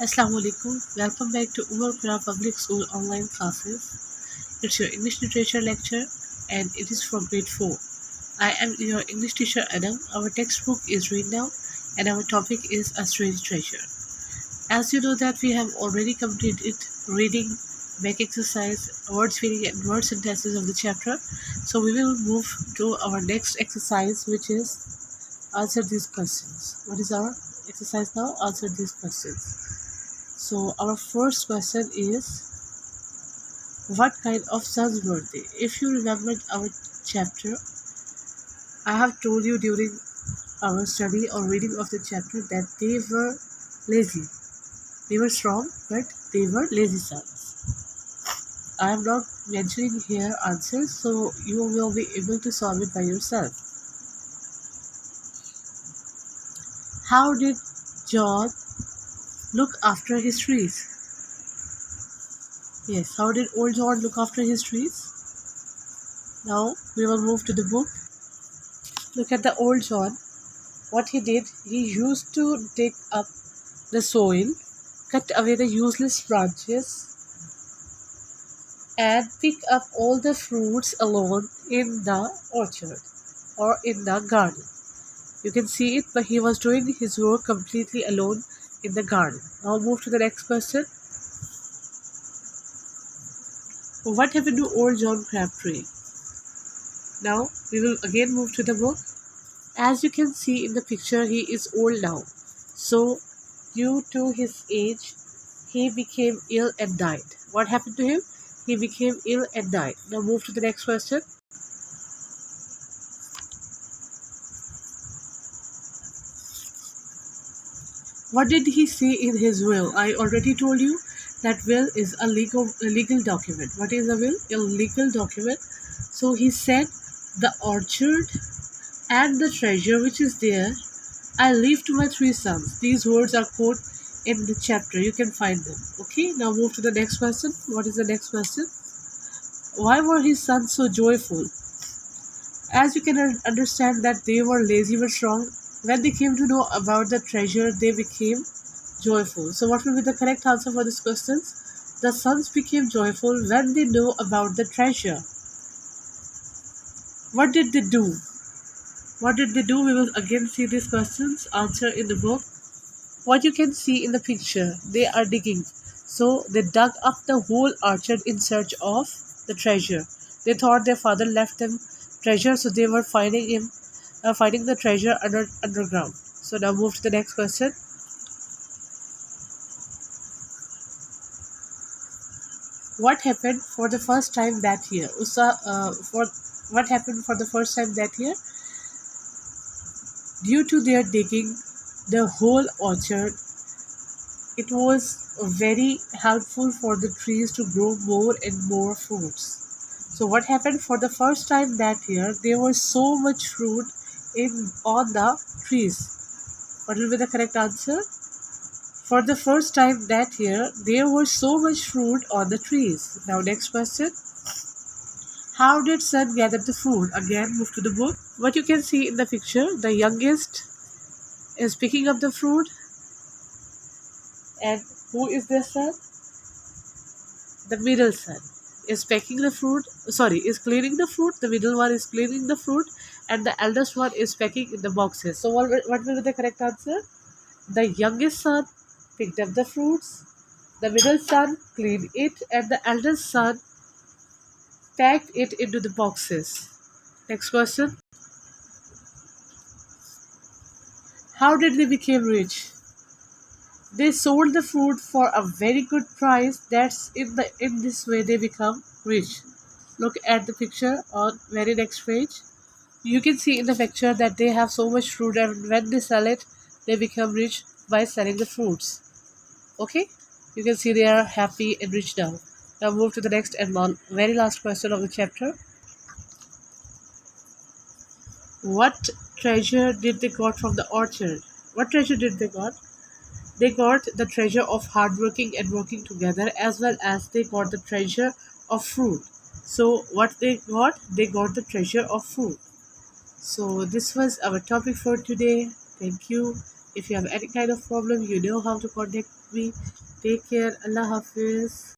Assalamu alaikum. Welcome back to Al-Qura Public School online classes. It's your English literature lecture and it is for grade 4. I am your English teacher Adam. Our textbook is read now and our topic is a strange treasure. As you know that we have already completed reading, back exercise, word feeling and word sentences of the chapter. So we will move to our next exercise, which is answer these questions. What is our exercise now? Answer these questions. So our first question is, what kind of sons were they? If you remembered our chapter, I have told you during our study or reading of the chapter that they were lazy. They were strong, but they were lazy sons. I am not mentioning here answers, so you will be able to solve it by yourself. How did John look after his trees? Yes, how did old John look after his trees? Now we will move to the book. Look at the old John. What he did, he used to dig up the soil, cut away the useless branches, and pick up all the fruits alone in the orchard or in the garden. You can see it, but he was doing his work completely alone in the garden. Now move to the next question. What happened to old John Crabtree? Now we will again move to the book. As you can see in the picture, he is old now. So due to his age, he became ill and died. What happened to him? He became ill and died. Now move to the next question. What did he say in his will? I already told you that will is a legal document. What is a will? A legal document. So he said, the orchard and the treasure which is there, I leave to my 3 sons. These words are quoted in the chapter. You can find them. Okay, now move to the next question. What is the next question? Why were his sons so joyful? As you can understand that they were lazy but strong. When they came to know about the treasure, they became joyful. So what will be the correct answer for this question? The sons became joyful when they know about the treasure. What did they do? What did they do? We will again see these questions answer in the book. What you can see in the picture, they are digging. So they dug up the whole orchard in search of the treasure. They thought their father left them treasure, so they were finding the treasure underground. So now move to the next question. What happened for the first time that year? What happened for the first time that year? Due to their digging the whole orchard, it was very helpful for the trees to grow more and more fruits. So what happened for the first time that year? There was so much fruit on the trees. What will be the correct answer? For the first time that year, there was so much fruit on the trees. Now next question. How did son gather the fruit? Again, move to the book. What you can see in the picture, the youngest is picking up the fruit. And who is their son? The middle son is pecking the fruit. Is cleaning the fruit. The middle one is cleaning the fruit. And the eldest one is packing in the boxes. So what will be the correct answer? The youngest son picked up the fruits, the middle son cleaned it, and the eldest son packed it into the boxes. Next question. How did they become rich? They sold the fruit for a very good price. That's in this way they become rich. Look at the picture on very next page. You can see in the picture that they have so much fruit, and when they sell it, they become rich by selling the fruits. Okay, you can see they are happy and rich now. Now move to the next and very last question of the chapter. What treasure did they got from the orchard? What treasure did they got? They got the treasure of hard working and working together, as well as they got the treasure of fruit. So what they got? They got the treasure of fruit. So this was our topic for today. Thank you. If you have any kind of problem, you know how to contact me. Take care. Allah Hafiz.